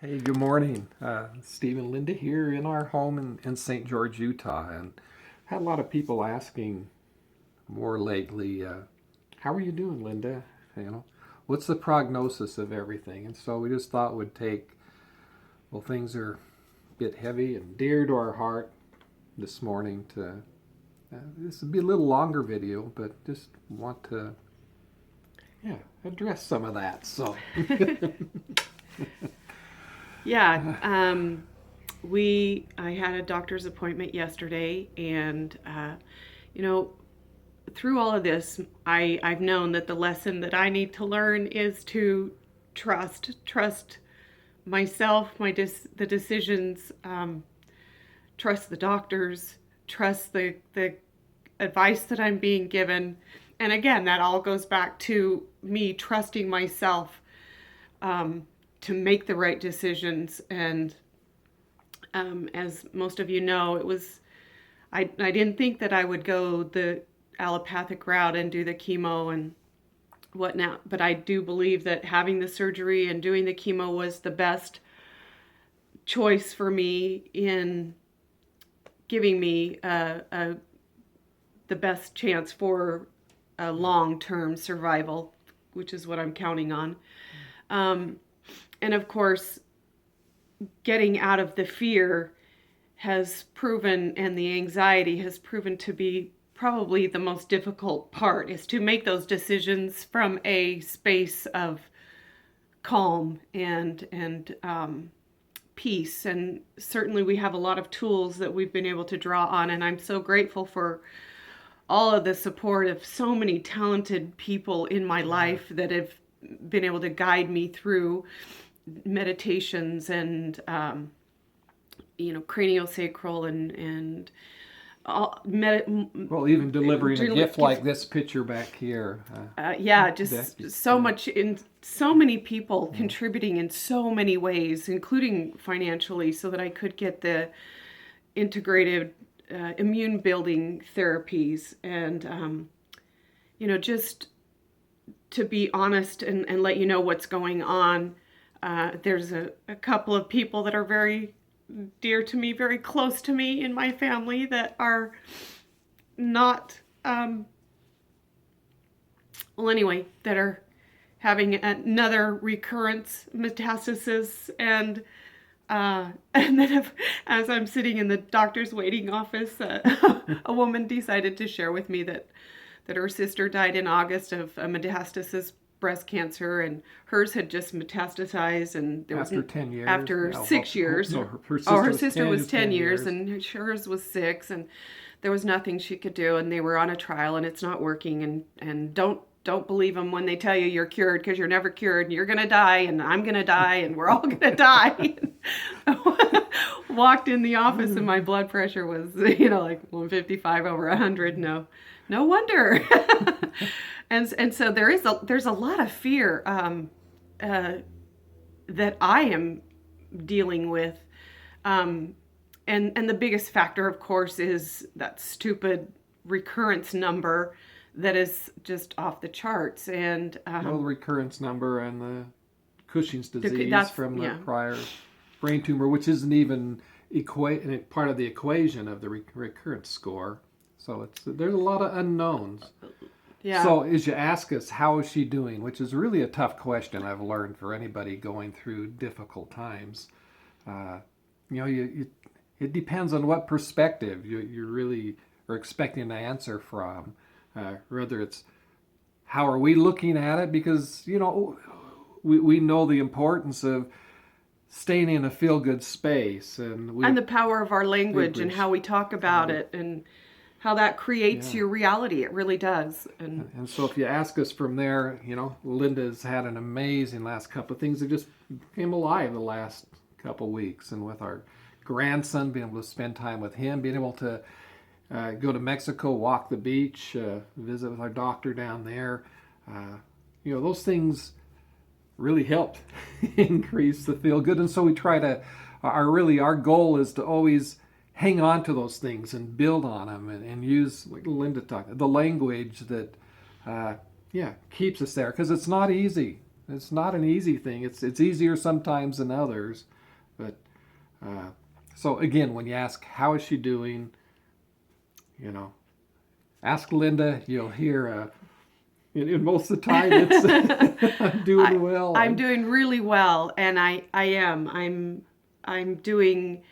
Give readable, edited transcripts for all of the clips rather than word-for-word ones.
Hey, good morning. Steve and Linda here in our home in St. George, Utah, and had a lot of people asking more lately, how are you doing, Linda? You know, what's the prognosis of everything? And so we just thought would take, well, things are a bit heavy and dear to our heart this morning to, this would be a little longer video, but just want to, yeah, address some of that. So, Yeah, I had a doctor's appointment yesterday, and you know, through all of this, I've known that the lesson that I need to learn is to trust myself, the decisions, trust the doctors, trust the advice that I'm being given, and again, that all goes back to me trusting myself to make the right decisions. And as most of you know, I didn't think that I would go the allopathic route and do the chemo and whatnot, but I do believe that having the surgery and doing the chemo was the best choice for me in giving me the best chance for a long-term survival, which is what I'm counting on. And of course, getting out of the fear has proven, and the anxiety has proven to be probably the most difficult part, is to make those decisions from a space of calm and peace. And certainly we have a lot of tools that we've been able to draw on, and I'm so grateful for all of the support of so many talented people in my life that have been able to guide me through meditations and craniosacral and all well, even delivering a gift like this picture back here. yeah, just so much, in so many people contributing in so many ways, including financially, so that I could get the integrated immune building therapies. And just to be honest and let you know what's going on. There's a couple of people that are very dear to me, very close to me in my family, that are not, that are having another recurrence metastasis. And and then as I'm sitting in the doctor's waiting office, a woman decided to share with me that her sister died in August of a metastasis breast cancer, and hers had just metastasized, and there after 10 years, after 6 years. No, Her sister was 10 years. years, and hers was 6, and there was nothing she could do, and they were on a trial, and it's not working. And don't believe them when they tell you you're cured, because you're never cured, and you're gonna die, and I'm gonna die, and we're all gonna die. Walked in the office, and my blood pressure was like 155 over 100. No wonder. And so there's a lot of fear that I am dealing with, and the biggest factor, of course, is that stupid recurrence number that is just off the charts. And well, the recurrence number and the Cushing's disease from the yeah. prior brain tumor, which isn't even part of the equation of the recurrence score. So there's a lot of unknowns. Yeah. So as you ask us, how is she doing, which is really a tough question, I've learned, for anybody going through difficult times. It depends on what perspective you really are expecting an answer from. Whether it's how are we looking at it, because we know the importance of staying in a feel-good space, and the power of our language and how we talk about it, and how that creates your reality. It really does. And so if you ask us from there, Linda's had an amazing last couple of things that just came alive the last couple of weeks. And with our grandson, being able to spend time with him, being able to go to Mexico, walk the beach, visit with our doctor down there, those things really helped increase the feel good. And so we try to, our goal is to always hang on to those things and build on them, and use, like Linda talked, the language that keeps us there, because it's not easy. it's not an easy thing. It's easier sometimes than others, but so again, when you ask how is she doing, you know, ask Linda. You'll hear. And most of the time, it's I'm doing well. I'm doing really well, and I am. I'm doing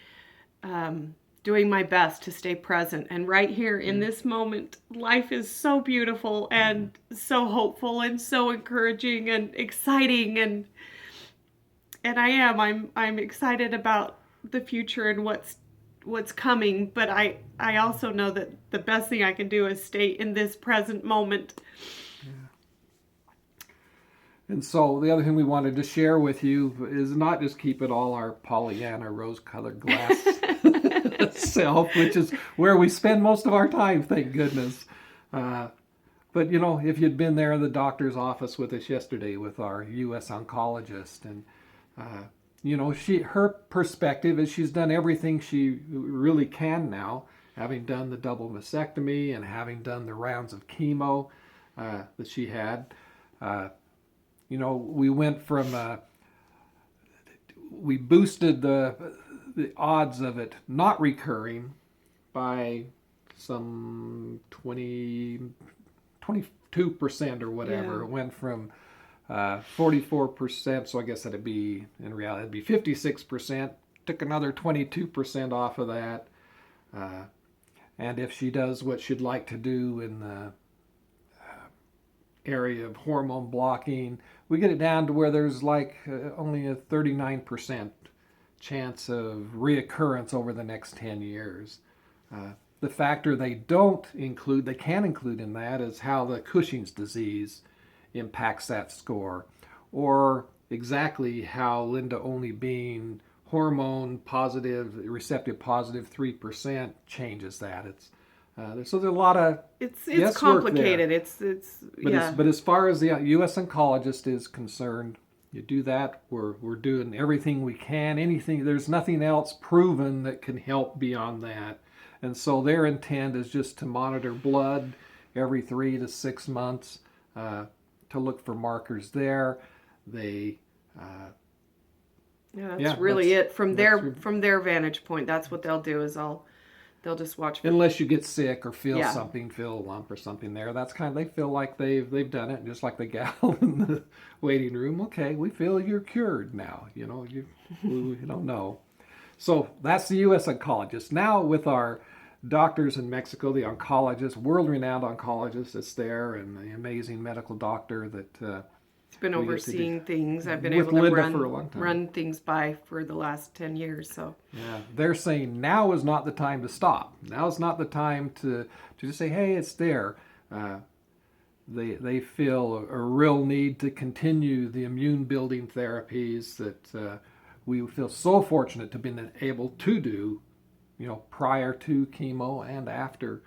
doing my best to stay present. And right here in this moment, life is so beautiful and so hopeful and so encouraging and exciting, and I am. I'm excited about the future and what's coming, but I also know that the best thing I can do is stay in this present moment. And so the other thing we wanted to share with you is not just keep it all our Pollyanna rose-colored glass self, which is where we spend most of our time, thank goodness. But you know, if you'd been there in the doctor's office with us yesterday with our U.S. oncologist, and you know, her perspective is she's done everything she really can now, having done the double mastectomy and having done the rounds of chemo that she had. You know, we went from, we boosted the odds of it not recurring by some 22% or whatever. Yeah. It went from 44%, so I guess that'd be, in reality, it'd be 56%. Took another 22% off of that. And if she does what she'd like to do in the area of hormone blocking, we get it down to where there's like only a 39% chance of reoccurrence over the next 10 years. The factor they can include in that is how the Cushing's disease impacts that score, or exactly how Linda only being hormone positive, receptive positive 3% changes that. So there's a lot of it's complicated. But as far as the U.S. oncologist is concerned, you do that. We're doing everything we can. There's nothing else proven that can help beyond that. And so their intent is just to monitor blood every 3 to 6 months to look for markers there. That's really it from their vantage point. That's what they'll do is they'll just watch. Unless you get sick or feel a lump or something there. That's they feel like they've done it, just like the gal in the waiting room. Okay, we feel you're cured now. You know, we don't know. So that's the U.S. oncologist. Now with our doctors in Mexico, the oncologist, world-renowned oncologist that's there, and the amazing medical doctor that it's been overseeing things. I've been able Linda to for a long time. run things by for the last 10 years. So yeah, they're saying now is not the time to stop. Now is not the time to just say, hey, it's there. They feel a real need to continue the immune building therapies that we feel so fortunate to have been able to do, you know, prior to chemo and after.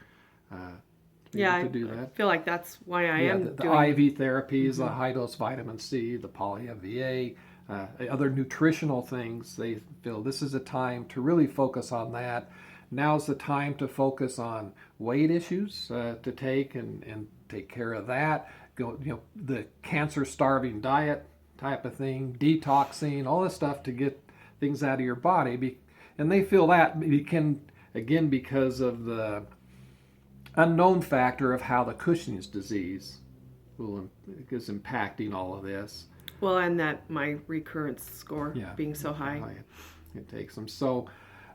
To do that. I feel like that's why I am the doing IV therapies, the high dose vitamin C, the poly-VA, other nutritional things. They feel this is a time to really focus on that. Now's the time to focus on weight issues to take and take care of that. The cancer-starving diet type of thing, detoxing, all this stuff to get things out of your body. And they feel that because of the unknown factor of how the Cushing's disease is impacting all of this. Well, and that my recurrence score being so high. It takes them. So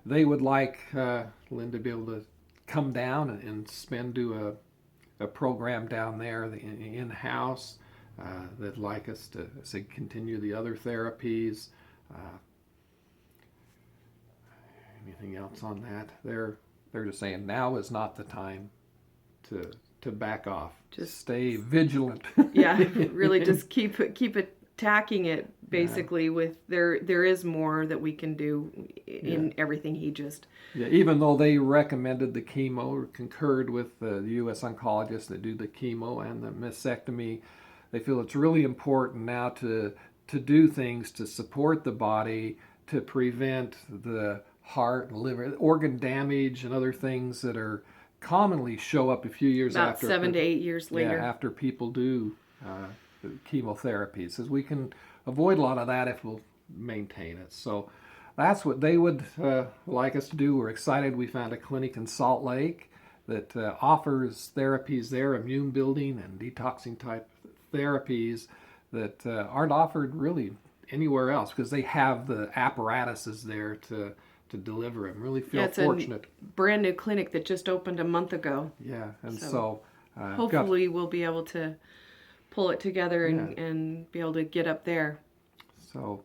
they would like Lynn to be able to come down and do a program down there in-house. They'd like us to continue the other therapies. Anything else on that? They're just saying now is not the time to back off. Just stay vigilant. Yeah, really just keep attacking it basically with there is more that we can do in everything he just. Yeah, even though they recommended the chemo or concurred with the U.S. oncologists that do the chemo and the mastectomy, they feel it's really important now to do things to support the body to prevent the heart and liver organ damage and other things that commonly show up a few years about after. About 7 to 8 years later. Yeah, after people do chemotherapy. It says we can avoid a lot of that if we'll maintain it. So that's what they would like us to do. We're excited. We found a clinic in Salt Lake that offers therapies there, immune building and detoxing type therapies that aren't offered really anywhere else because they have the apparatuses there to deliver them. Really feel It's fortunate. a brand new clinic that just opened a month ago. Yeah, and so hopefully we'll be able to pull it together and be able to get up there. So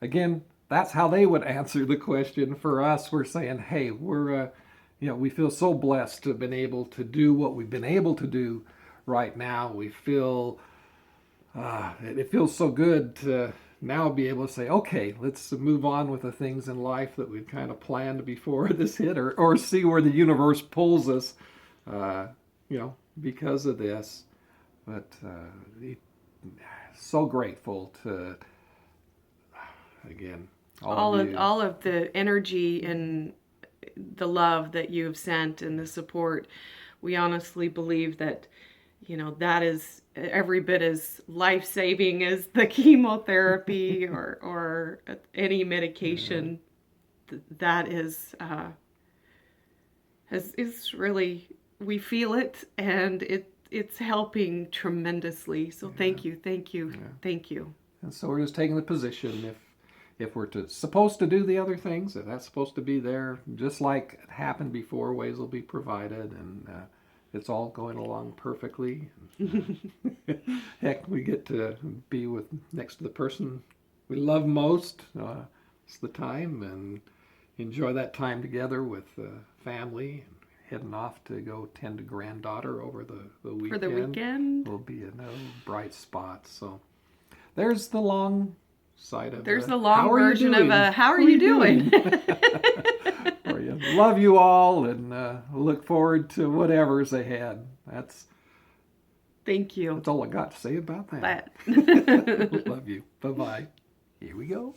again, that's how they would answer the question. For us, we're saying, hey, we're we feel so blessed to have been able to do what we've been able to do right now. We feel it feels so good to now be able to say, okay, let's move on with the things in life that we'd kind of planned before this hit, or see where the universe pulls us, because of this. But so grateful to, again, all of the energy and the love that you've sent and the support. We honestly believe that, that is every bit as life-saving as the chemotherapy or any medication. That is really, we feel it, and it's helping tremendously. So thank you. And so we're just taking the position, if we're supposed to do the other things, if that's supposed to be there, just like it happened before, ways will be provided, and it's all going along perfectly. Heck, we get to be next to the person we love most. It's the time, and enjoy that time together with family. And heading off to go tend a granddaughter over the weekend. For the weekend will be another bright spot. So there's the long side of There's the long version of how are you doing? Love you all, and look forward to whatever's ahead. Thank you. That's all I got to say about that. Love you. Bye-bye. Here we go.